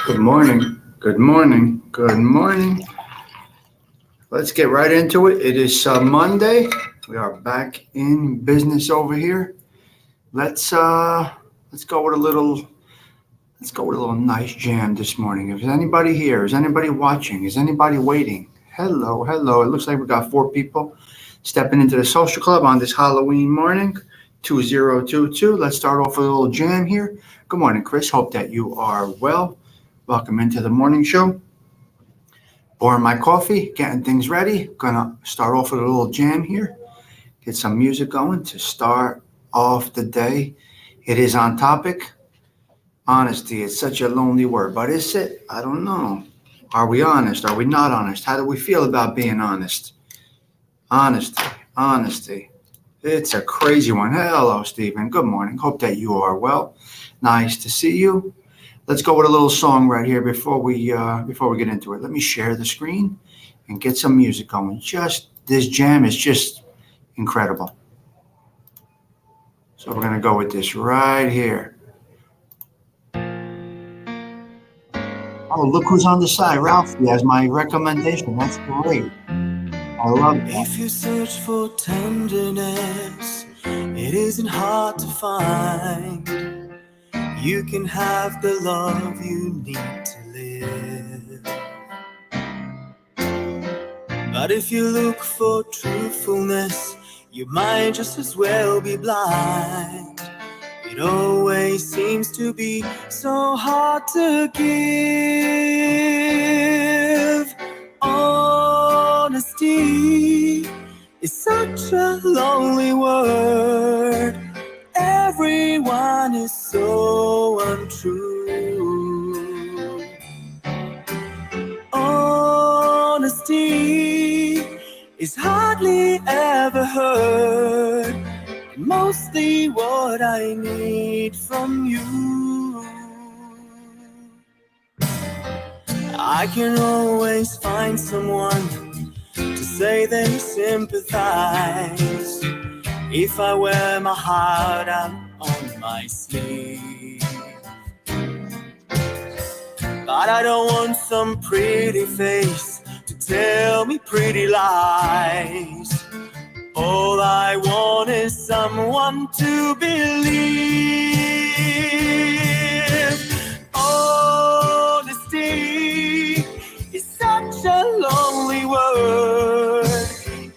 Good morning. Good morning. Good morning. Let's get right into it. It is Monday. We are back in business over here. Let's go with a little nice jam this morning. Is anybody here? Is anybody watching? Is anybody waiting? Hello, hello. It looks like we got 4 people stepping into the social club on this Halloween morning. 2022. Let's start off with a little jam here. Good morning, Chris. Hope that you are well. Welcome into the morning show. Pouring my coffee, getting things ready. Gonna start off with a little jam here. Get some music going to start off the day. It is on topic. Honesty is such a lonely word, but is it? I don't know. Are we honest? Are we not honest? How do we feel about being honest? Honesty, honesty. It's a crazy one. Hello, Stephen. Good morning. Hope that you are well. Nice to see you. Let's go with a little song right here before we get into it. Let me share the screen and get some music going. Just this jam is just incredible. So we're gonna go with this right here. Oh, look who's on the side. Ralphie as my recommendation. That's great. I love that. If you search for tenderness, it isn't hard to find. You can have the love you need to live. But if you look for truthfulness, you might just as well be blind. It always seems to be so hard to give. Honesty is such a lonely word. Everyone is so untrue. Honesty is hardly ever heard. Mostly what I need from you. I can always find someone to say they sympathize if I wear my heart out on my sleeve. But I don't want some pretty face to tell me pretty lies. All I want is someone to believe. Honesty is such a lonely word.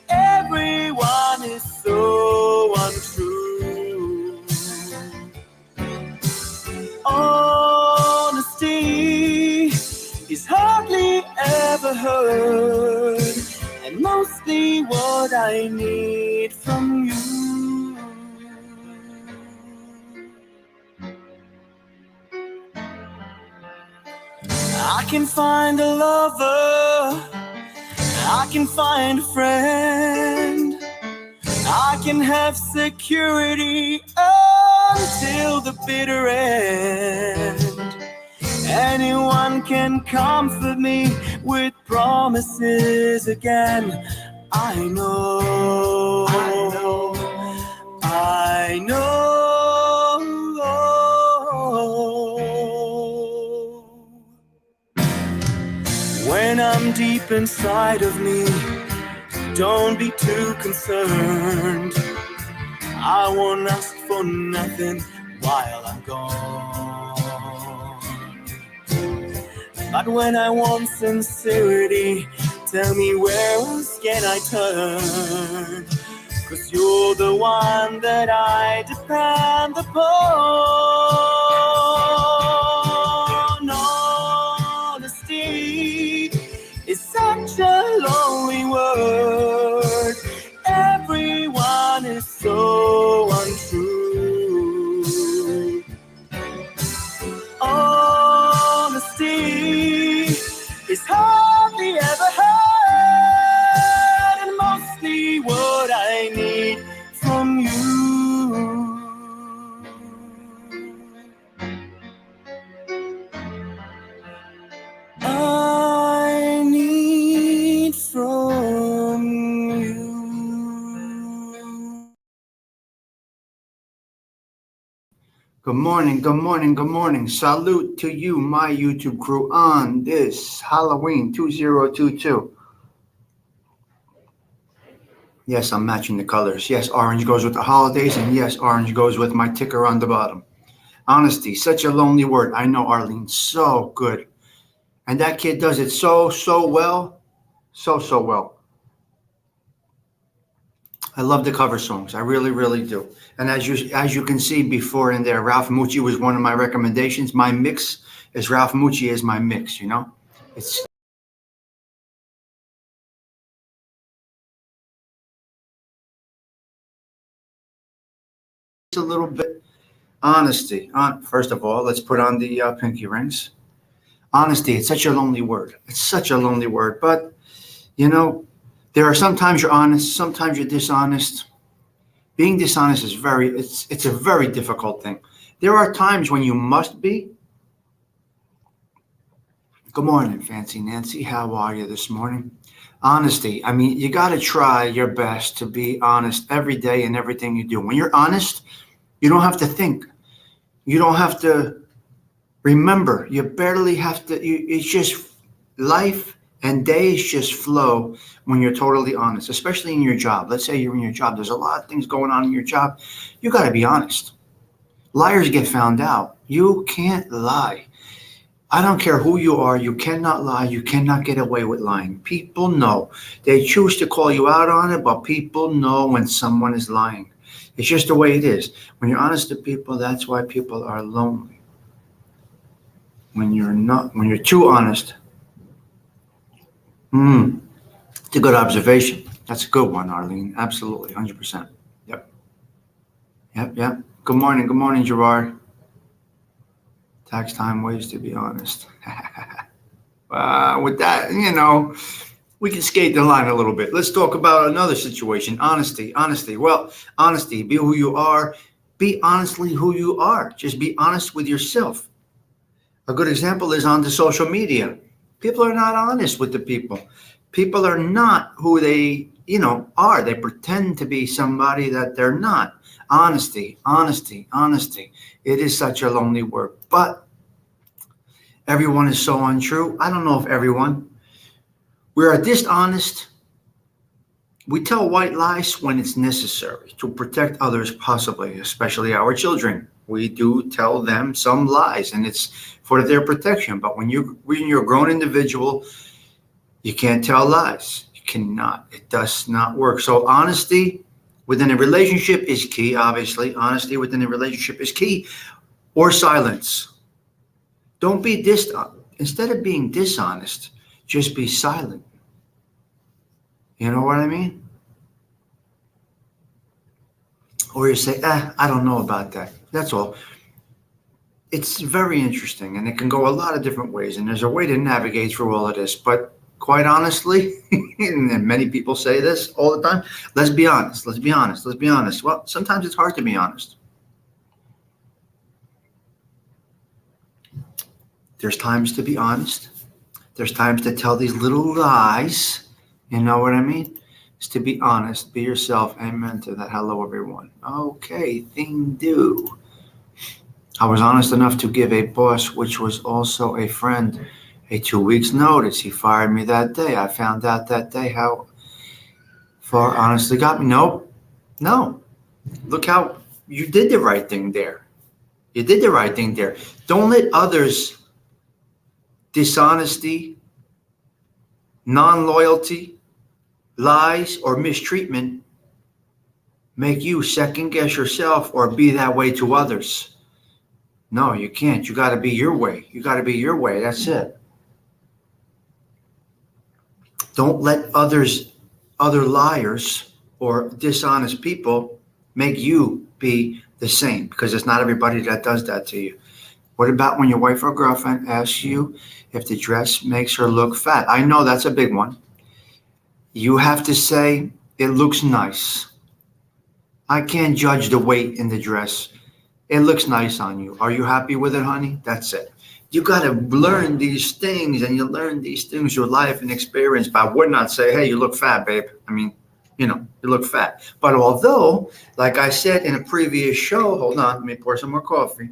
Everyone is so untrue. Honesty is hardly ever heard, and mostly what I need from you. I can find a lover, I can find a friend, I can have security until the bitter end. Anyone can comfort me with promises again. I know. When I'm deep inside of me, don't be too concerned. I won't ask for nothing while I'm gone. But when I want sincerity, tell me where else can I turn? 'Cause you're the one that I depend upon. Honesty is such a lonely word. Everyone is so untrue. Honesty is hardly ever heard, and mostly what I need from you. Good morning, good morning, good morning. Salute to you, my YouTube crew, on this Halloween 2022. Yes, I'm matching the colors. Yes, orange goes with the holidays, and yes, orange goes with my ticker on the bottom. Honesty, such a lonely word. I know, Arlene, so good. And that kid does it so well. So well. I love the cover songs. I really do. And as you can see before in there, Ralph Mucci was one of my recommendations. My mix is Ralph Mucci is my mix, you know? It's a little bit honesty. First of all, let's put on the pinky rings. Honesty, it's such a lonely word. It's such a lonely word. But, you know, there are sometimes you're honest, sometimes you're dishonest. Being dishonest is it's a very difficult thing. There are times when you must be. Good morning, Fancy Nancy. How are you this morning? Honesty. I mean, you got to try your best to be honest every day in everything you do. When you're honest, you don't have to think. You don't have to remember. You barely have to. It's just life and days just flow when you're totally honest, especially in your job. Let's say you're in your job. There's a lot of things going on in your job. You got to be honest. Liars get found out. You can't lie. I don't care who you are. You cannot lie. You cannot get away with lying. People know. They choose to call you out on it, but people know when someone is lying. It's just the way it is. When you're honest to people, that's why people are lonely. When you're too honest. It's a good observation. That's a good one, Arlene. Absolutely, 100%. Yep. Good morning, Gerard. Tax time ways to be honest. With that, we can skate the line a little bit. Let's talk about another situation. Honesty. Well, honesty, be who you are. Be honestly who you are. Just be honest with yourself. A good example is on the social media. People are not honest with the people. People are not who they, are. They pretend to be somebody that they're not. Honesty. It is such a lonely word, but everyone is so untrue. I don't know if everyone. We are dishonest. We tell white lies when it's necessary to protect others, possibly, especially our children. We do tell them some lies, and it's for their protection. But when you're a grown individual, you can't tell lies. You cannot. It does not work. So honesty within a relationship is key, obviously. Honesty within a relationship is key. Or silence. Don't be dishonest. Instead of being dishonest, just be silent. You know what I mean? Or you say, I don't know about that. That's all. It's very interesting, and it can go a lot of different ways, and there's a way to navigate through all of this. But quite honestly, and many people say this all the time, let's be honest. Well, sometimes it's hard to be honest. There's times to be honest. There's times to tell these little lies. You know what I mean? It's to be honest. Be yourself. Amen to that. Hello, everyone. Okay, thing do. I was honest enough to give a boss, which was also a friend, a 2 weeks notice. He fired me that day. I found out that day how far honestly got me. No. Look how you did the right thing there. Don't let others' dishonesty, non-loyalty, lies, or mistreatment make you second guess yourself or be that way to others. No, you can't. You got to be your way. That's it. Don't let other liars or dishonest people make you be the same, because it's not everybody that does that to you. What about when your wife or girlfriend asks you if the dress makes her look fat? I know that's a big one. You have to say, it looks nice. I can't judge the weight in the dress. It looks nice on you. Are you happy with it, honey? That's it. You got to learn these things, and you learn these things through life and experience. But I would not say, hey, you look fat, babe. I mean, you look fat. But although, like I said in a previous show, hold on, let me pour some more coffee.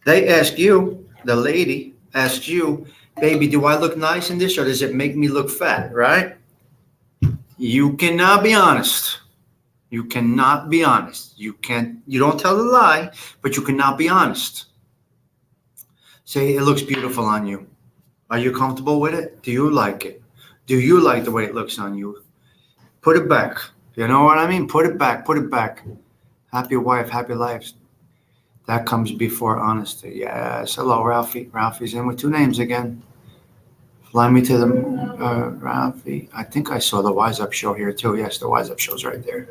They ask you, the lady asks you, baby, do I look nice in this or does it make me look fat, right? You cannot be honest. You cannot be honest. You don't tell a lie, but you cannot be honest. Say it looks beautiful on you. Are you comfortable with it? Do you like it? Do you like the way it looks on you? Put it back. You know what I mean? Put it back. Put it back. Happy wife, happy life. That comes before honesty. Yes. Hello, Ralphie. Ralphie's in with two names again. Fly me to the Ralphie. I think I saw the Wise Up Show here too. Yes, the Wise Up Show's right there.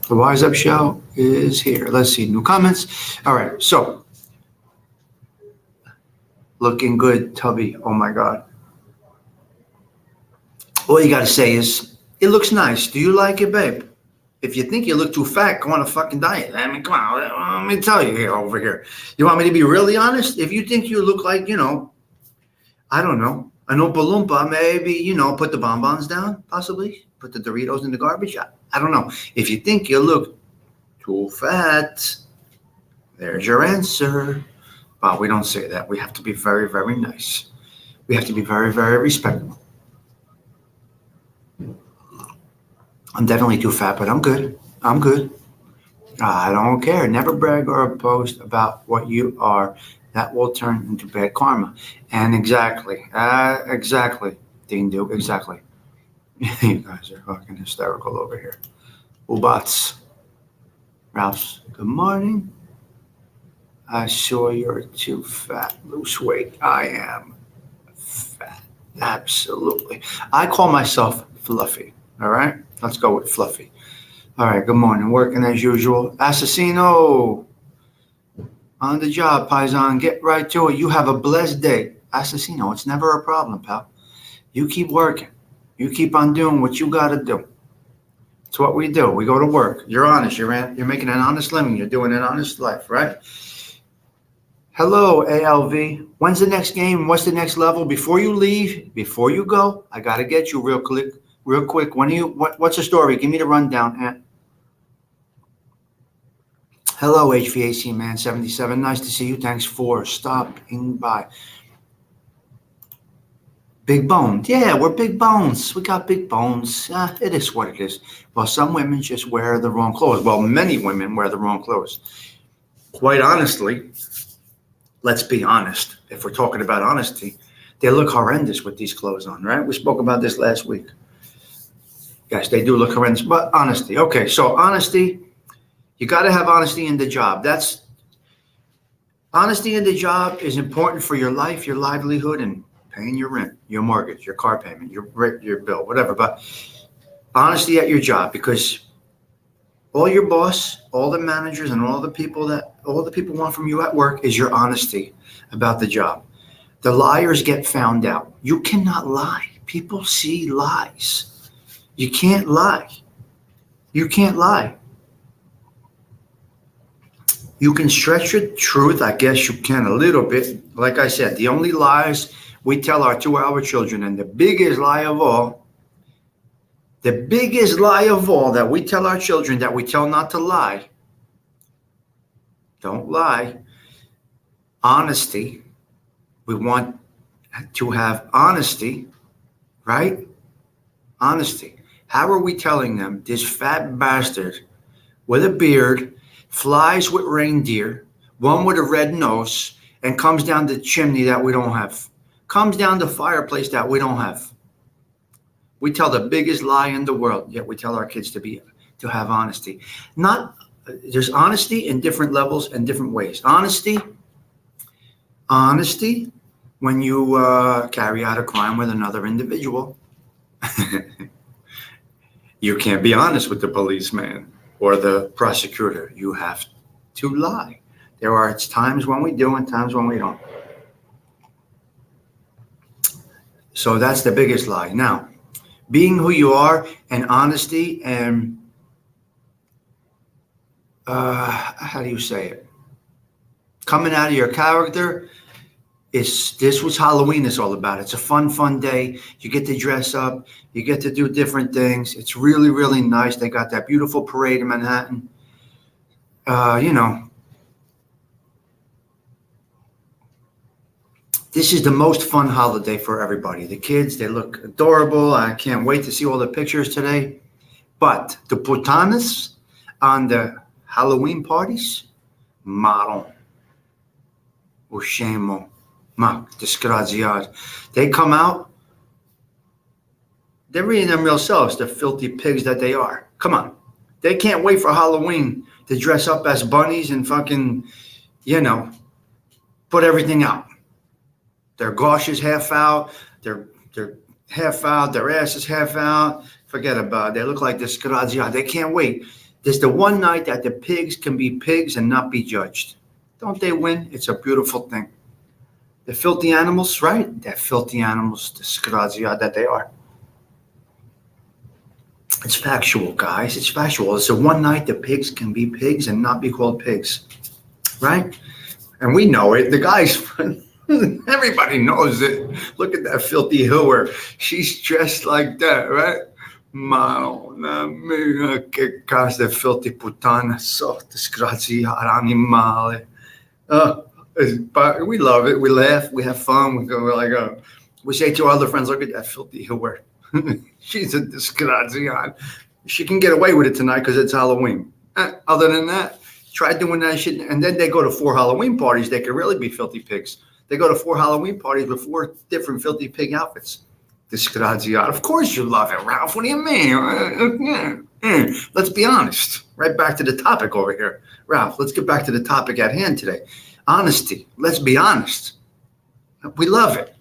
The Wise Up Show is here. Let's see. New comments. All right. So, looking good, Tubby. Oh my God. All you got to say is, it looks nice. Do you like it, babe? If you think you look too fat, go on a fucking diet. I mean, come on. Let me tell you here, over here. You want me to be really honest? If you think you look like, I don't know, an Oompa Loompa, maybe, put the bonbons down, possibly. Put the Doritos in the garbage. I don't know. If you think you look too fat, there's your answer. But we don't say that. We have to be very, very nice. We have to be very, very respectful. I'm definitely too fat, but I'm good. I'm good. I don't care. Never brag or boast about what you are. That will turn into bad karma. And exactly, Dean Duke, exactly. You guys are fucking hysterical over here. Ubats. Ralph's, good morning. I saw you're too fat. Lose weight. I am fat. Absolutely. I call myself fluffy. All right? Let's go with fluffy. All right, good morning. Working as usual. Assassino. On the job, Paisan. Get right to it. You have a blessed day. Assassino, it's never a problem, pal. You keep working. You keep on doing what you got to do. It's what we do. We go to work. You're honest. You're making an honest living. You're doing an honest life, right? Hello, ALV. When's the next game? What's the next level? Before you leave, before you go, I got to get you real quick. What's the story? Give me the rundown. Hello, HVAC man 77. Nice to see you. Thanks for stopping by. Big bones. Yeah, we're big bones. We got big bones. It is what it is. Well, some women just wear the wrong clothes. Well, many women wear the wrong clothes. Quite honestly, let's be honest. If we're talking about honesty, they look horrendous with these clothes on, right? We spoke about this last week. Yes, they do look horrendous, but honesty. Okay, so honesty, you got to have honesty in the job. Honesty in the job is important for your life, your livelihood, and paying your rent, your mortgage, your car payment, your bill, whatever. But honesty at your job, because all your boss, all the managers, and all the people want from you at work is your honesty about the job. The liars get found out. You cannot lie. People see lies. You can't lie. You can't lie. You can stretch your truth. I guess you can a little bit. Like I said, the only lies we tell our 2-hour children, and the biggest lie of all that we tell our children, that we tell not to lie. Don't lie. Honesty. We want to have honesty, right? Honesty. How are we telling them this fat bastard with a beard flies with reindeer, one with a red nose, and comes down the chimney that we don't have, comes down the fireplace that we don't have? We tell the biggest lie in the world, yet we tell our kids to have honesty. There's honesty in different levels and different ways. Honesty, when you carry out a crime with another individual. You can't be honest with the policeman or the prosecutor. You have to lie. There are times when we do and times when we don't. So that's the biggest lie. Now, being who you are and honesty and how do you say it? Coming out of your character. This was Halloween is all about. It's a fun day. You get to dress up. You get to do different things. It's really, really nice. They got that beautiful parade in Manhattan. This is the most fun holiday for everybody. The kids, they look adorable. I can't wait to see all the pictures today. But the putanas on the Halloween parties, marron, ushemo, ma, disgraziad. They come out, they're reading them real selves, the filthy pigs that they are. Come on. They can't wait for Halloween to dress up as bunnies and fucking, put everything out. Their gosh is half out, their half out, their ass is half out. Forget about it. They look like disgraziad. They can't wait. There's the one night that the pigs can be pigs and not be judged. Don't they win? It's a beautiful thing. The filthy animals, right? They're filthy animals, disgraziad that they are. It's factual, guys. It's factual. It's the one night the pigs can be pigs and not be called pigs, right? And we know it. The guys, everybody knows it. Look at that filthy hooer. She's dressed like that, right? Madonna mia, che casa filthy putana. So disgraziad animale. But we love it. We laugh. We have fun. We go like, we say to our other friends, look at that filthy hooer. She's a disgraziad. She can get away with it tonight because it's Halloween. Other than that, try doing that shit. And then they go to 4 Halloween parties. They could really be filthy pigs. They go to 4 Halloween parties with 4 different filthy pig outfits. Disgraziad. Of course you love it, Ralph. What do you mean? Let's be honest. Right back to the topic over here. Ralph, let's get back to the topic at hand today. Honesty. Let's be honest. We love it.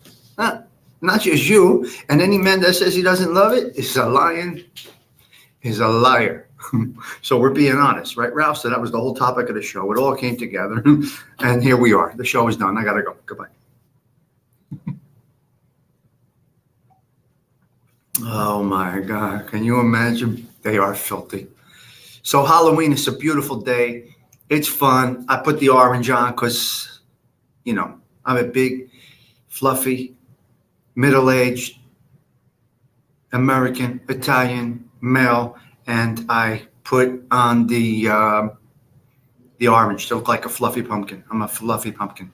Not just you. And any man that says he doesn't love it is a lion. Is a liar. So we're being honest, right, Ralph? So that was the whole topic of the show. It all came together. And here we are. The show is done. I got to go. Goodbye. Oh, my God. Can you imagine? They are filthy. So Halloween is a beautiful day. It's fun. I put the orange on because, I'm a big, fluffy, middle-aged American, Italian male, and I put on the orange to look like a fluffy pumpkin. I'm a fluffy pumpkin.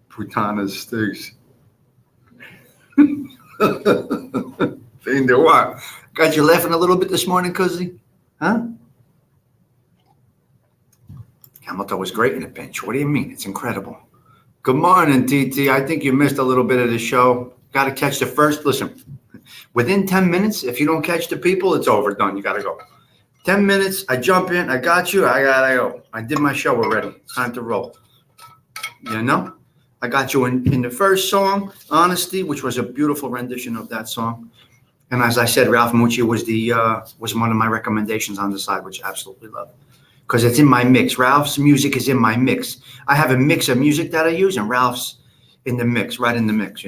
Putanas, Stigs. What? Got you laughing a little bit this morning, Cuzzy? Huh? Hamilton was great in the bench. What do you mean? It's incredible. Good morning, TT. I think you missed a little bit of the show. Got to catch the first. Listen, within 10 minutes, if you don't catch the people, it's over. Done. You got to go. 10 minutes, I jump in. I got you. I got to go. I did my show already. It's time to roll. I got you in the first song, Honesty, which was a beautiful rendition of that song. And as I said, Ralph Mucci was one of my recommendations on the side, which I absolutely love. Because it's in my mix. Ralph's music is in my mix. I have a mix of music that I use, and Ralph's in the mix, right in the mix,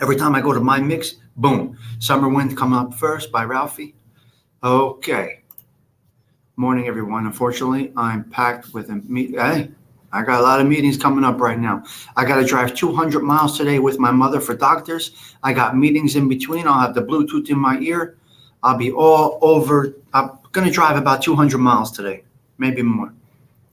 Every time I go to my mix, boom. Summer Wind come up first by Ralphie. Okay. Morning, everyone. Unfortunately, I'm packed with a meet. Hey, I got a lot of meetings coming up right now. I got to drive 200 miles today with my mother for doctors. I got meetings in between. I'll have the Bluetooth in my ear. I'll be all over. I'm going to drive about 200 miles today, maybe more.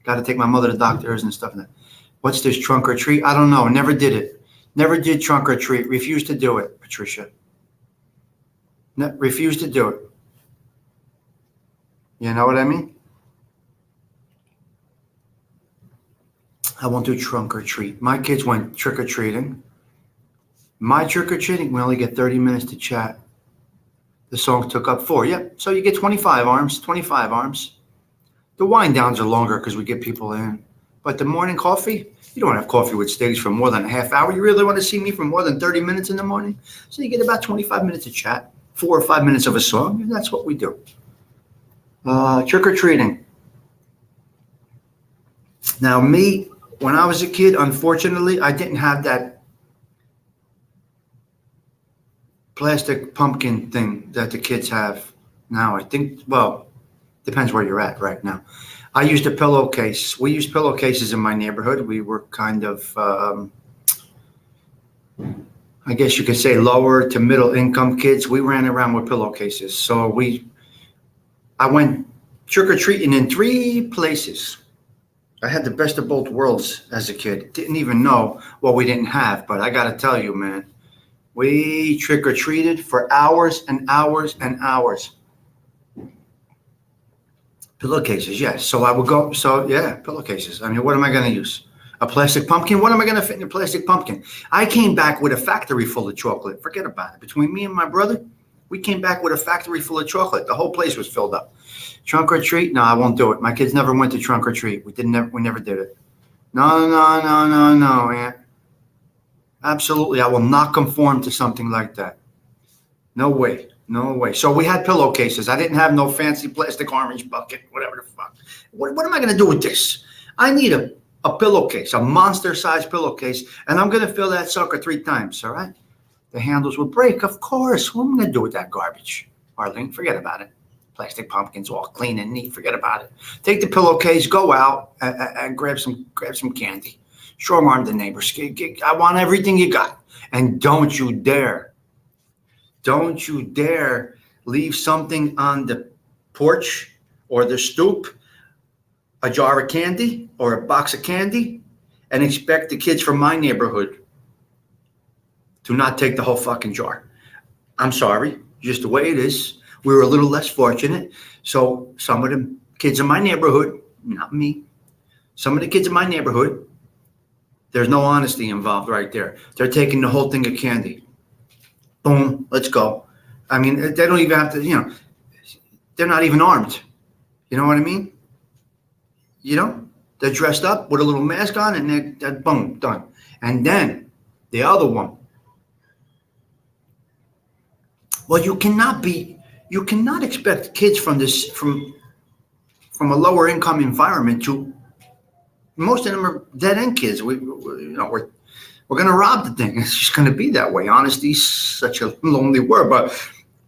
Got to take my mother to doctors and stuff like that. What's this, trunk or treat? I don't know. Never did it. Never did trunk or treat. Refused to do it, Patricia. Refused to do it. You know what I mean? I won't do trunk or treat. My kids went trick-or-treating. My trick-or-treating, we only get 30 minutes to chat. The song took up 4. Yep. So you get 25 arms, 25 arms. The wind downs are longer because we get people in. But the morning coffee, you don't have coffee with Stigs for more than a half hour. You really want to see me for more than 30 minutes in the morning? So you get about 25 minutes of chat, 4 or 5 minutes of a song, and that's what we do. Trick-or-treating. Now, me, when I was a kid, unfortunately, I didn't have that plastic pumpkin thing that the kids have now. I think, well, depends where you're at right now. I used a pillowcase. We used pillowcases in my neighborhood. We were kind of, I guess you could say, lower to middle income kids. We ran around with pillowcases. So I went trick-or-treating in 3 places. I had the best of both worlds as a kid. Didn't even know what we didn't have, but I got to tell you, man, we trick-or-treated for hours and hours and hours. Pillowcases, yes. So I would go, pillowcases. I mean, what am I going to use? A plastic pumpkin? What am I going to fit in a plastic pumpkin? I came back with a factory full of chocolate. Forget about it. Between me and my brother, we came back with a factory full of chocolate. The whole place was filled up. Trunk or treat? No, I won't do it. My kids never went to trunk or treat. We never did it. No, Aunt. Absolutely, I will not conform to something like that. No way. No way. So we had pillowcases. I didn't have no fancy plastic orange bucket, whatever the fuck. What am I going to do with this? I need a pillowcase, a monster-sized pillowcase, and I'm going to fill that sucker 3 times, all right? The handles will break, of course. What am I going to do with that garbage? Arlene, forget about it. Plastic pumpkins all clean and neat. Forget about it. Take the pillowcase, go out, and grab some candy. Strong-arm the neighbors. I want everything you got. And don't you dare leave something on the porch or the stoop, a jar of candy or a box of candy, and expect the kids from my neighborhood to not take the whole fucking jar. I'm sorry, just the way it is. We were a little less fortunate. So some of the kids in my neighborhood, not me, some of the kids in my neighborhood, there's no honesty involved right there. They're taking the whole thing of candy. Boom, let's go. I mean, they don't even have to, they're not even armed. You know what I mean? They're dressed up with a little mask on and they're boom, done. And then the other one. Well, you cannot expect kids from a lower income environment to, most of them are dead end kids. We're going to rob the thing. It's just going to be that way. Honesty's such a lonely word, but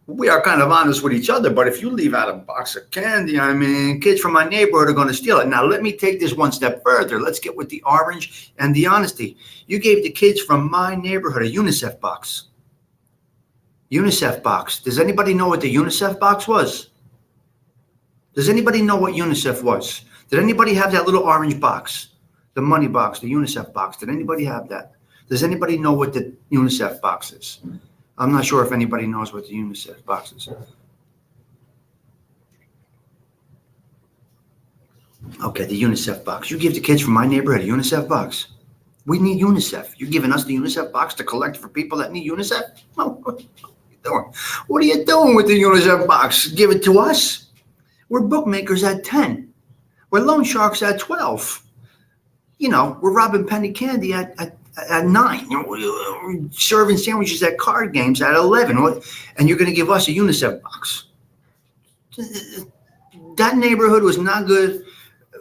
we are kind of honest with each other. But if you leave out a box of candy, I mean, kids from my neighborhood are going to steal it. Now, let me take this one step further. Let's get with the orange and the honesty. You gave the kids from my neighborhood a UNICEF box. UNICEF box. Does anybody know what the UNICEF box was? Does anybody know what UNICEF was? Did anybody have that little orange box? The money box, the UNICEF box. Did anybody have that? Does anybody know what the UNICEF box is? I'm not sure if anybody knows what the UNICEF box is. Okay, the UNICEF box. You give the kids from my neighborhood a UNICEF box. We need UNICEF. You're giving us the UNICEF box to collect for people that need UNICEF? What are you doing with the UNICEF box? Give it to us? We're bookmakers at 10. We're loan sharks at 12. We're robbing penny candy at 9. We're serving sandwiches at card games at 11. And you're going to give us a UNICEF box. That neighborhood was not good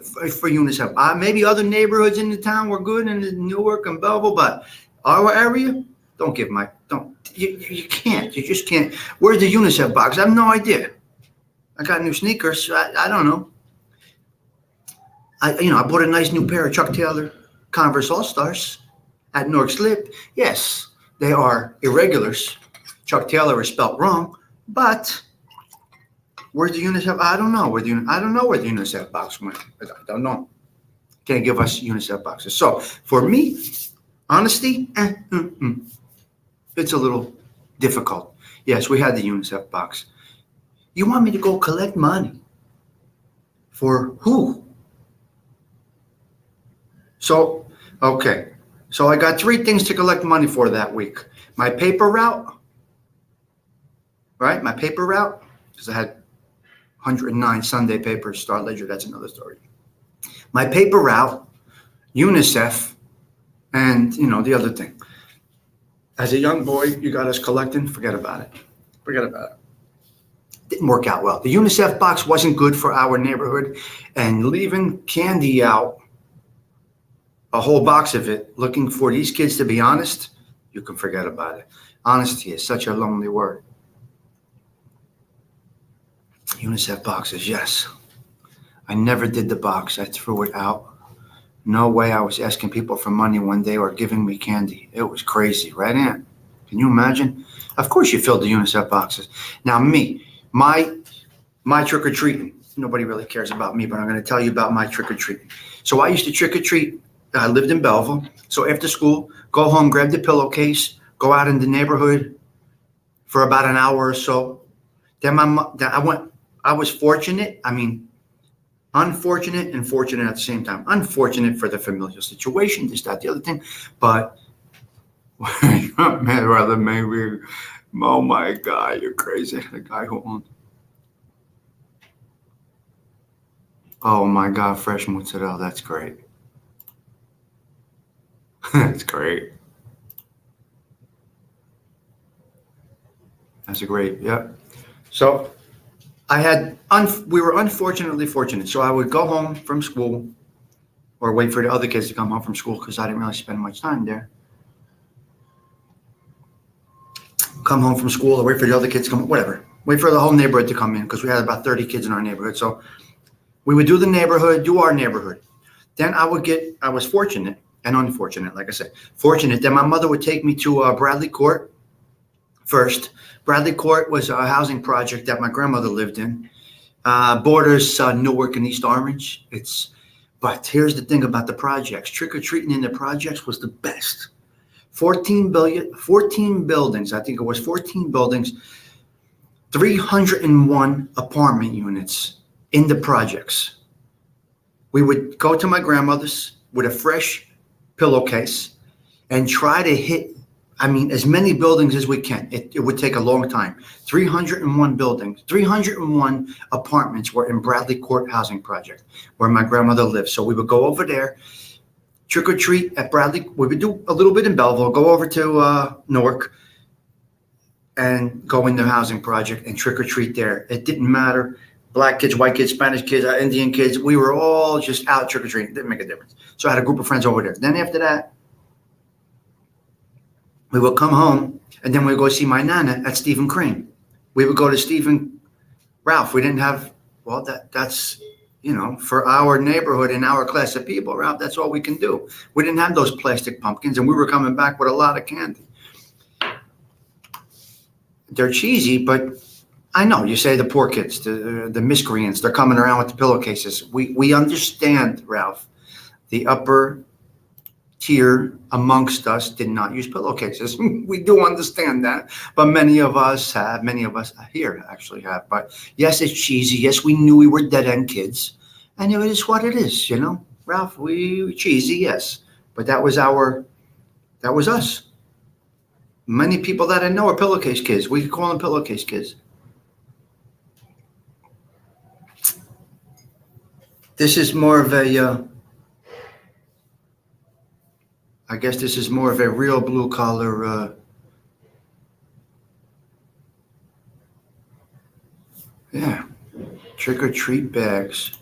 for UNICEF. Maybe other neighborhoods in the town were good in Newark and Belleville, but our area, you can't. You just can't. Where's the UNICEF box? I have no idea. I got new sneakers. I don't know. I bought a nice new pair of Chuck Taylor Converse All-Stars at Newark Slip. Yes, they are irregulars. Chuck Taylor is spelled wrong, but where's the UNICEF? I don't know where the UNICEF box went. I don't know. Can't give us UNICEF boxes. So for me, honesty, it's a little difficult. Yes, we had the UNICEF box. You want me to go collect money? For who? So, okay. So I got 3 things to collect money for that week. My paper route, right? My paper route, because I had 109 Sunday papers, Star Ledger, that's another story. My paper route, UNICEF, and, the other thing. As a young boy, you got us collecting, forget about it. Didn't work out well. The UNICEF box wasn't good for our neighborhood, and leaving candy out, a whole box of it, looking for these kids to be honest, you can forget about it. Honesty is such a lonely word. UNICEF boxes, yes. I never did the box. I threw it out. No way I was asking people for money one day or giving me candy. It was crazy, right, Aunt? Can you imagine? Of course you filled the UNICEF boxes. Now me, my trick-or-treating. Nobody really cares about me, but I'm going to tell you about my trick-or-treating. So I used to trick or treat. I lived in Belleville. So after school, go home, grab the pillowcase, go out in the neighborhood for about an hour or so. Then I was fortunate. I mean, unfortunate and fortunate at the same time. Unfortunate for the familial situation, this, that, the other thing. But man, rather maybe, oh my God, you're crazy. The guy who owned. Oh my God, fresh mozzarella. That's great. That's great. That's a great, yeah. So we were unfortunately fortunate. So I would go home from school or wait for the other kids to come home from school because I didn't really spend much time there. Come home from school or wait for the other kids to come, whatever. Wait for the whole neighborhood to come in because we had about 30 kids in our neighborhood. So we would do our neighborhood. Then I was fortunate and unfortunate, like I said. Fortunate that my mother would take me to Bradley Court first. Bradley Court was a housing project that my grandmother lived in. Borders Newark and East Orange. But here's the thing about the projects. Trick-or-treating in the projects was the best. 14 buildings, I think it was 14 buildings, 301 apartment units in the projects. We would go to my grandmother's with a fresh pillowcase and try to hit, as many buildings as we can. It would take a long time. 301 buildings, 301 apartments were in Bradley Court Housing Project where my grandmother lived. So we would go over there, trick or treat at Bradley. We would do a little bit in Belleville, go over to Newark and go in the housing project and trick or treat there. It didn't matter. Black kids, white kids, Spanish kids, Indian kids. We were all just out trick or treating. It didn't make a difference. So I had a group of friends over there. Then after that, we would come home and then we'd go see my nana at Stephen Crane. We would go to Ralph. We didn't have, that's, for our neighborhood and our class of people, Ralph, that's all we can do. We didn't have those plastic pumpkins and we were coming back with a lot of candy. They're cheesy, but I know you say the poor kids, the miscreants, they're coming around with the pillowcases. We understand, Ralph. The upper tier amongst us did not use pillowcases. We do understand that, but many of us here actually have. But yes, it's cheesy. Yes, we knew we were dead end kids, and it is what it is, Ralph, we cheesy, yes, but that was us. Many people that I know are pillowcase kids. We could call them pillowcase kids. This is more of a, I guess this is more of a real blue collar, trick or treat bags.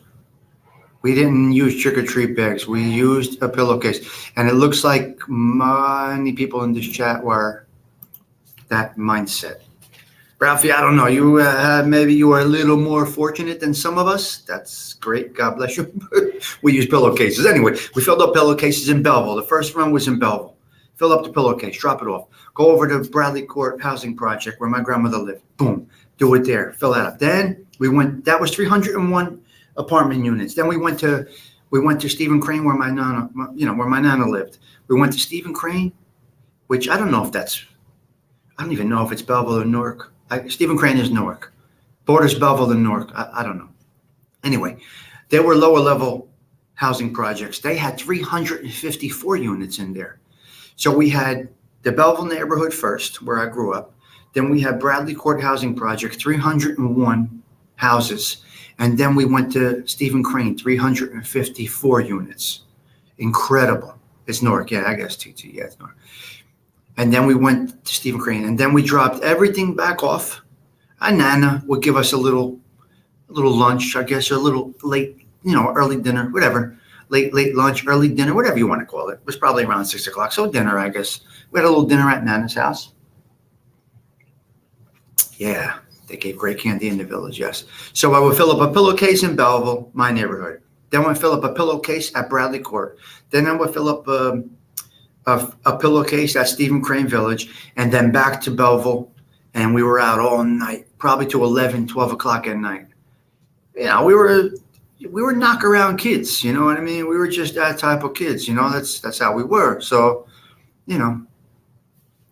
We didn't use trick or treat bags. We used a pillowcase. And it looks like many people in this chat were that mindset. Ralphie, I don't know. You maybe you are a little more fortunate than some of us. That's great. God bless you. We use pillowcases. Anyway, we filled up pillowcases in Belleville. The first one was in Belleville. Fill up the pillowcase, drop it off. Go over to Bradley Court Housing Project where my grandmother lived. Boom. Do it there. Fill that up. Then we went, that was 301 apartment units. Then we went to Stephen Crane where my nana lived. We went to Stephen Crane, which I don't know if I don't even know if it's Belleville or Newark. Stephen Crane is Newark. Borders Belleville and Newark. I don't know. Anyway, there were lower level housing projects. They had 354 units in there. So we had the Belleville neighborhood first, where I grew up. Then we had Bradley Court Housing Project, 301 houses. And then we went to Stephen Crane, 354 units. Incredible. It's Newark. Yeah, I guess TT. Yeah, it's Newark. And then we went to Stephen Crane, and then we dropped everything back off. And Nana would give us a little lunch, I guess, a little late, early dinner, whatever. Late lunch, early dinner, whatever you want to call it. It was probably around 6 o'clock. So dinner, I guess. We had a little dinner at Nana's house. Yeah, they gave great candy in the village, yes. So I would fill up a pillowcase in Belleville, my neighborhood. Then I would fill up a pillowcase at Bradley Court. Then I would fill up a pillowcase at Stephen Crane Village, and then back to Belleville, and we were out all night, probably to 11, 12 o'clock at night. We were, we were knock around kids. You know what I mean? We were just that type of kids. That's how we were. So, you know,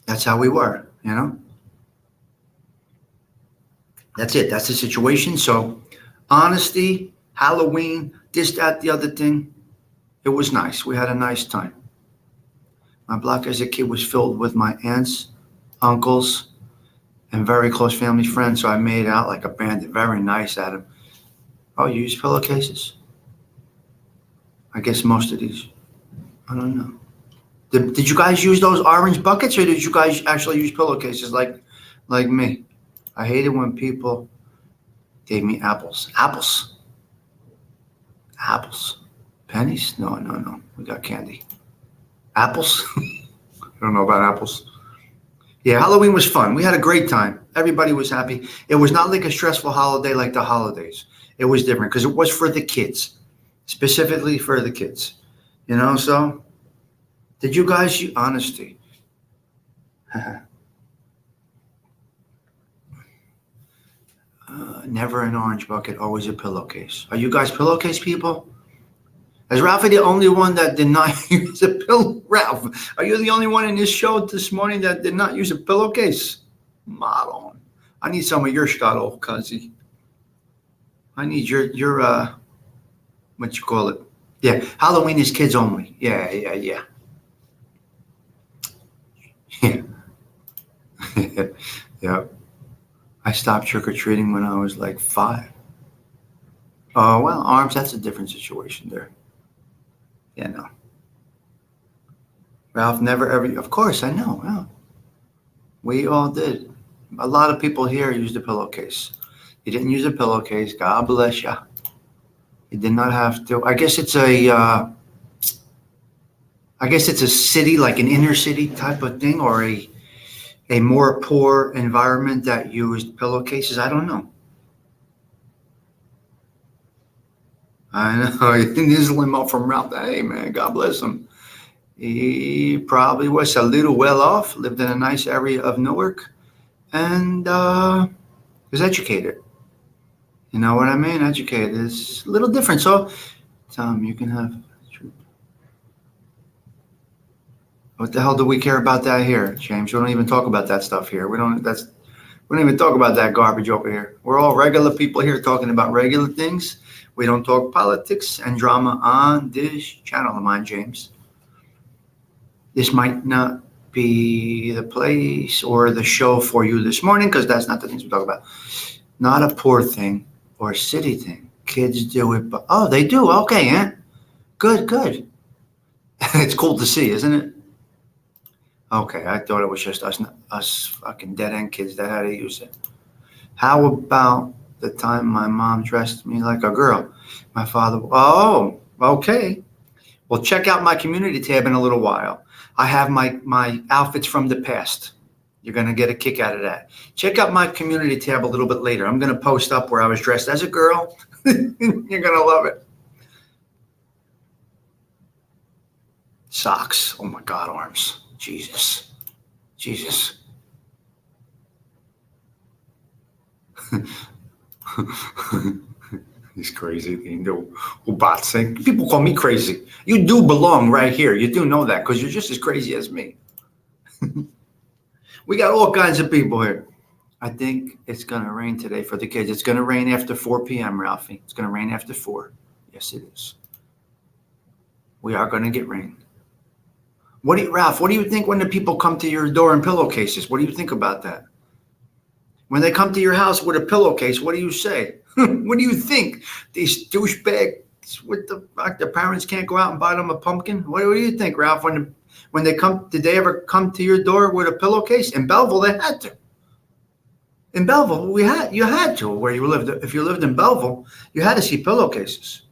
that's how we were. That's it. That's the situation. So, honesty, Halloween, this, that, the other thing. It was nice. We had a nice time. My block as a kid was filled with my aunts, uncles, and very close family friends. So I made out like a bandit. Very nice, Adam. Oh, you use pillowcases? I guess most of these. I don't know. Did you guys use those orange buckets, or did you guys actually use pillowcases like me? I hated when people gave me apples. Apples. Pennies? No, no, no. We got candy. Apples? I don't know about apples. Yeah, Halloween was fun. We had a great time. Everybody was happy. It was not like a stressful holiday like the holidays. It was different because it was for the kids, specifically for the kids. So did you guys use honesty? Never an orange bucket, always a pillowcase. Are you guys pillowcase people? Is Ralphie the only one that did not use a pillow? Ralph, are you the only one in this show this morning that did not use a pillowcase? Model. I need some of your Scotto, Cuzzy. I need your what you call it? Yeah, Halloween is kids only. Yeah. Yeah. I stopped trick-or-treating when I was like 5. Oh, well, arms, that's a different situation there. Yeah, no. Ralph never ever, of course, I know. Yeah. We all did. A lot of people here used a pillowcase. You didn't use a pillowcase. God bless you. You did not have to. I guess it's a city, like an inner city type of thing, or a more poor environment that used pillowcases. I don't know. I know. His limo from Ralph. Hey, man, God bless him. He probably was a little well off, lived in a nice area of Newark, and was educated. You know what I mean? Educated is a little different. So, Tom, you can have. What the hell do we care about that here, James? We don't even talk about that stuff here. We don't even talk about that garbage over here. We're all regular people here talking about regular things. We don't talk politics and drama on this channel of mine, James. This might not be the place or the show for you this morning because that's not the things we talk about. Not a poor thing or a city thing. Kids do it, but they do. Okay, yeah. Good. It's cool to see, isn't it? Okay, I thought it was just us fucking dead end kids that had to use it. How about the time my mom dressed me like a girl? My father. Oh, okay. Well, check out my community tab in a little while. I have my outfits from the past. You're going to get a kick out of that. Check out my community tab a little bit later. I'm going to post up where I was dressed as a girl. You're going to love it. Socks. Oh, my God, arms. Jesus. He's crazy. People call me crazy. You do belong right here. You do know that because you're just as crazy as me. We got all kinds of people here. I think it's going to rain today for the kids. It's going to rain after 4 p.m., Ralphie. It's going to rain after 4. Yes, it is. We are going to get rain. Ralph, what do you think when the people come to your door in pillowcases? What do you think about that? When they come to your house with a pillowcase, what do you say? What do you think? These douchebags with the parents can't go out and buy them a pumpkin? What do you think, Ralph? When they come, did they ever come to your door with a pillowcase? In Belleville, they had to. In Belleville, you had to where you lived. If you lived in Belleville, you had to see pillowcases.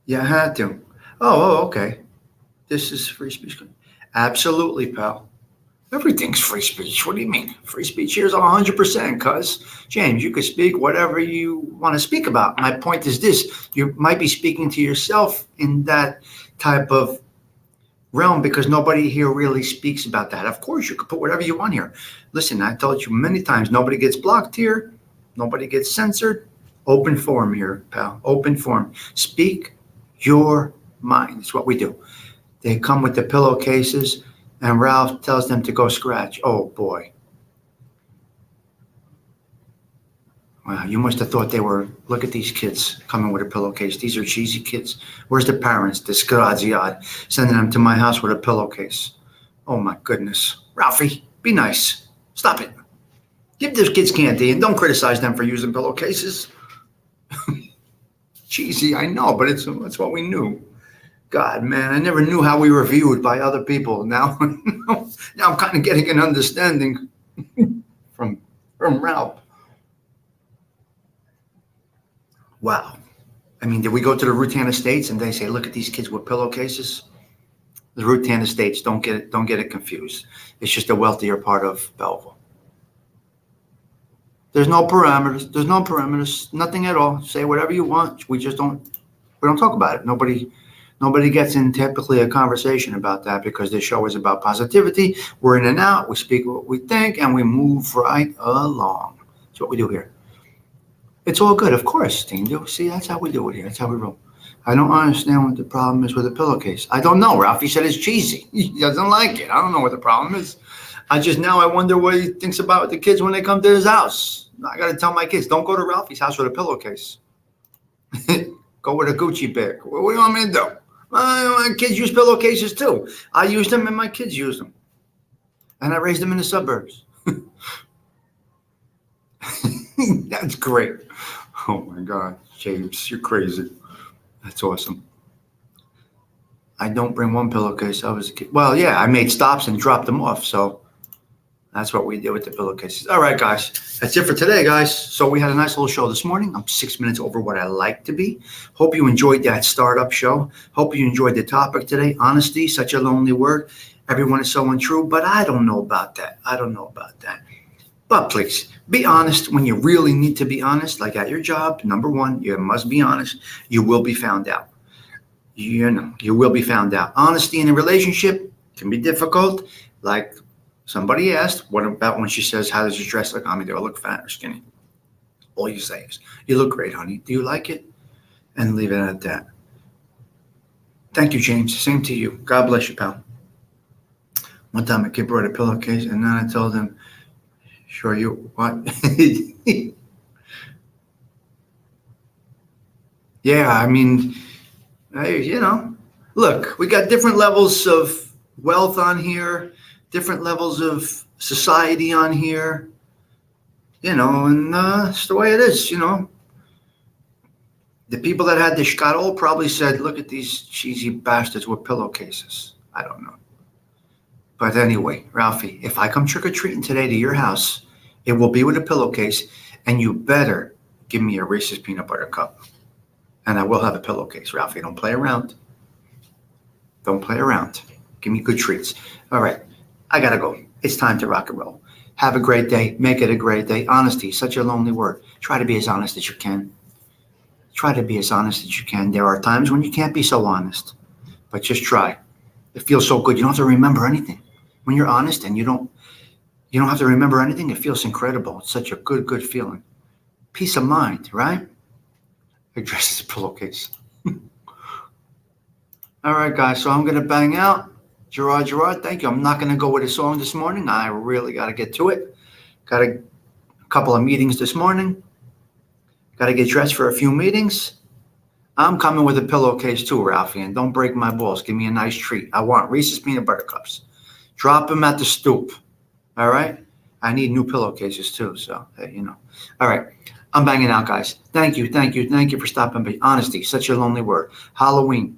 You had to. Oh, okay. This is free speech. Absolutely, pal. Everything's free speech. What do you mean? Free speech here is 100%, cuz. James, you could speak whatever you want to speak about. My point is this. You might be speaking to yourself in that type of realm because nobody here really speaks about that. Of course, you could put whatever you want here. Listen, I told you many times, nobody gets blocked here. Nobody gets censored. Open forum here, pal. Open forum. Speak your mind. It's what we do. They come with the pillowcases, and Ralph tells them to go scratch. Oh, boy. Wow, you must have thought they were, look at these kids coming with a pillowcase. These are cheesy kids. Where's the parents, disgraziad, sending them to my house with a pillowcase? Oh, my goodness. Ralphie, be nice. Stop it. Give those kids candy and don't criticize them for using pillowcases. Cheesy, I know, but it's what we knew. God, man, I never knew how we were viewed by other people. Now, now I'm kind of getting an understanding from Ralph. Wow. I mean, did we go to the Rutan Estates and they say, look at these kids with pillowcases? The Rutan Estates, don't get it confused. It's just a wealthier part of Belleville. There's no parameters. There's no parameters. Nothing at all. Say whatever you want. We don't talk about it. Nobody gets in typically a conversation about that because this show is about positivity. We're in and out. We speak what we think and we move right along. That's what we do here. It's all good, of course, Dean. See, that's how we do it here. That's how we roll. I don't understand what the problem is with a pillowcase. I don't know. Ralphie said it's cheesy. He doesn't like it. I don't know what the problem is. I wonder what he thinks about the kids when they come to his house. I got to tell my kids, don't go to Ralphie's house with a pillowcase. Go with a Gucci bag. What do you want me to do? My kids use pillowcases too. I use them and my kids use them. And I raised them in the suburbs. That's great. Oh my God, James, you're crazy. That's awesome. I don't bring one pillowcase. I was a kid. Well, yeah, I made stops and dropped them off. So that's what we did with the pillowcases. All right, guys. That's it for today, guys. So we had a nice little show this morning. I'm 6 minutes over what I like to be. Hope you enjoyed that startup show. Hope you enjoyed the topic today. Honesty, such a lonely word. Everyone is so untrue, but I don't know about that. But please, be honest when you really need to be honest, like at your job. Number one, you must be honest. You will be found out. You will be found out. Honesty in a relationship can be difficult. Like somebody asked, what about when she says, how does your dress look on me? Do I look fat or skinny? All you say is, you look great, honey. Do you like it? And leave it at that. Thank you, James. Same to you. God bless you, pal. One time a kid brought a pillowcase, and then I told him, sure, you what? Yeah, I mean, look, we got different levels of wealth on here, different levels of society on here, and it's the way it is, The people that had the shkadol probably said, look at these cheesy bastards with pillowcases. I don't know. But anyway, Ralphie, if I come trick-or-treating today to your house, it will be with a pillowcase, and you better give me a Reese's peanut butter cup. And I will have a pillowcase, Ralphie. Don't play around. Don't play around. Give me good treats. All right, I got to go. It's time to rock and roll. Have a great day. Make it a great day. Honesty, such a lonely word. Try to be as honest as you can. Try to be as honest as you can. There are times when you can't be so honest, but just try. It feels so good. You don't have to remember anything. When you're honest and you don't have to remember anything, it feels incredible. It's such a good feeling. Peace of mind, right? Address a pillowcase. All right, guys, so I'm going to bang out. Gerard, thank you. I'm not going to go with a song this morning. I really got to get to it. Got a couple of meetings this morning. Got to get dressed for a few meetings. I'm coming with a pillowcase too, Ralphie, and don't break my balls. Give me a nice treat. I want Reese's peanut butter cups. Drop them at the stoop. All right? I need new pillowcases too, so, All right. I'm banging out, guys. Thank you for stopping by. Honesty, such a lonely word. Halloween.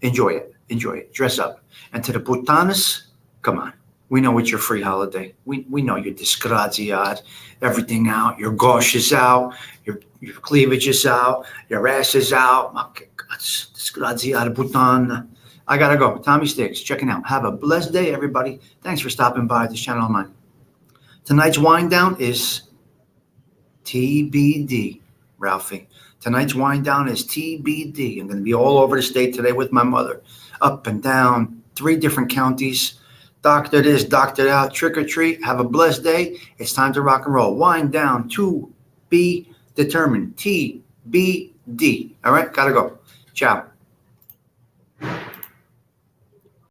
Enjoy it. Dress up. And to the putanas, come on. We know it's your free holiday. We know your disgraziad, everything out. Your gosh is out. Your cleavage is out. Your ass is out. Disgraziad, putan. I got to go. Tommy Stigs, checking out. Have a blessed day, everybody. Thanks for stopping by this channel of mine. Tonight's wind down is TBD, Ralphie. Tonight's wind down is TBD. I'm going to be all over the state today with my mother. Up and down, 3 different counties. Doctor this, doctor out, trick or treat. Have a blessed day. It's time to rock and roll. Wind down, 2B. determined. TBD. All right, gotta go. Ciao.